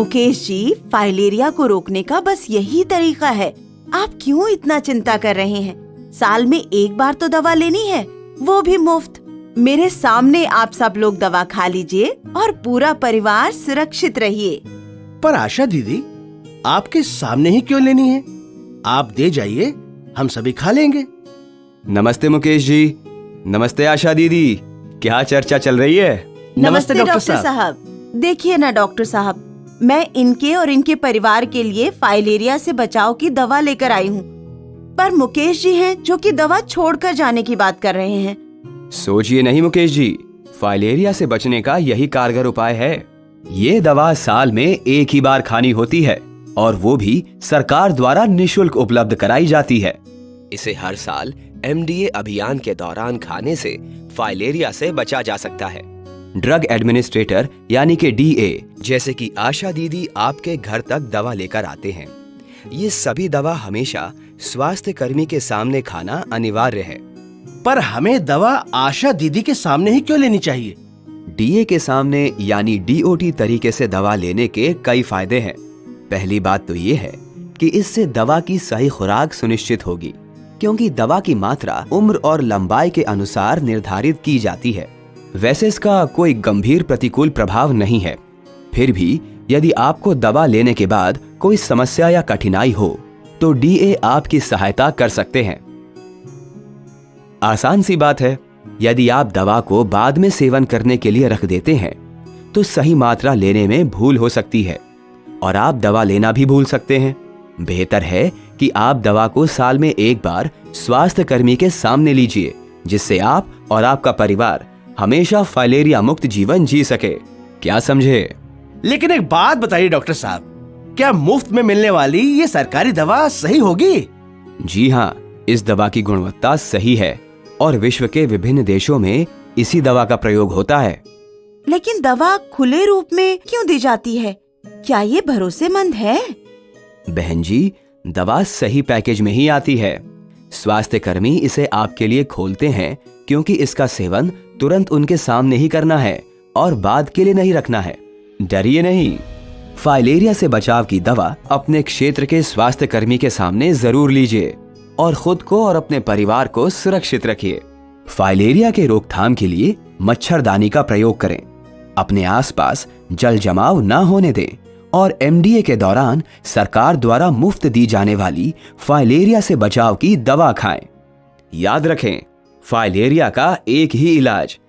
Mukesh ji, filaria को रोकने का बस यही तरीका है। आप क्यों इतना चिंता कर रहे हैं? साल में एक बार तो दवा लेनी है, वो भी मुफ्त। मेरे सामने आप सब लोग दवा खा लीजिए और पूरा परिवार सुरक्षित रहिए। पर आशा दीदी, आपके सामने ही क्यों लेनी है? आप दे जाइए, हम सभी खा लेंगे। नमस्ते मुकेश जी। नमस्ते आशा दीदी। क्या चर्चा चल रही है? नमस्ते डॉक्टर साहब। देखिए ना डॉक्टर साहब, मैं इनके और इनके परिवार के लिए फाइलेरिया से बचाव की दवा लेकर आई हूँ, पर मुकेश जी हैं जो कि दवा छोड़कर जाने की बात कर रहे हैं। सोचिए नहीं मुकेश जी, फाइलेरिया से बचने का यही कारगर उपाय है। ये दवा साल में एक ही बार खानी होती है और वो भी सरकार द्वारा निशुल्क उपलब्ध कराई जाती है। इसे हर साल एमडीए अभियान के दौरान खाने से फाइलेरिया से बचा जा सकता है। ड्रग एडमिनिस्ट्रेटर यानी कि डीए जैसे कि आशा दीदी आपके घर तक दवा लेकर आते हैं। ये सभी दवा हमेशा स्वास्थ्य कर्मी के सामने खाना अनिवार्य है। पर हमें दवा आशा दीदी के सामने ही क्यों लेनी चाहिए? डीए के सामने यानी डीओटी तरीके से दवा लेने के कई फायदे हैं। पहली बात तो ये है कि इससे दवा की सही खुराक सुनिश्चित होगी, क्योंकि दवा की मात्रा उम्र और लंबाई के अनुसार निर्धारित की जाती है। वैसे इसका कोई गंभीर प्रतिकूल प्रभाव नहीं है। फिर भी यदि आपको दवा लेने के बाद कोई समस्या या कठिनाई हो तो डीए आपकी सहायता कर सकते हैं। आसान सी बात है, यदि आप दवा को बाद में सेवन करने के लिए रख देते हैं तो सही मात्रा लेने में भूल हो सकती है और आप दवा लेना भी भूल सकते हैं। बेहतर है कि आप दवा को साल में एक बार स्वास्थ्य कर्मी के सामने लीजिए, जिससे आप और आपका परिवार हमेशा फाइलेरिया मुक्त जीवन जी सके। क्या समझे? लेकिन एक बात बताइए डॉक्टर साहब, क्या मुफ्त में मिलने वाली ये सरकारी दवा सही होगी? जी हाँ, इस दवा की गुणवत्ता सही है और विश्व के विभिन्न देशों में इसी दवा का प्रयोग होता है। लेकिन दवा खुले रूप में क्यों दी जाती है? क्या ये भरोसेमंद है? बहन जी, दवा सही पैकेज में ही आती है। स्वास्थ्य कर्मी इसे आपके लिए खोलते हैं क्योंकि इसका सेवन तुरंत उनके सामने ही करना है और बाद के लिए नहीं रखना है। डरिए नहीं। फाइलेरिया से बचाव की दवा अपने क्षेत्र के स्वास्थ्य कर्मी के सामने जरूर लीजिए और खुद को और अपने परिवार को सुरक्षित रखिए। फाइलेरिया के रोकथाम के लिए मच्छरदानी का प्रयोग करें, अपने आसपास जल जमाव न होने दें और एमडीए के दौरान सरकार द्वारा मुफ्त दी जाने वाली फाइलेरिया से बचाव की दवा खाएं। याद रखें, फाइलेरिया का एक ही इलाज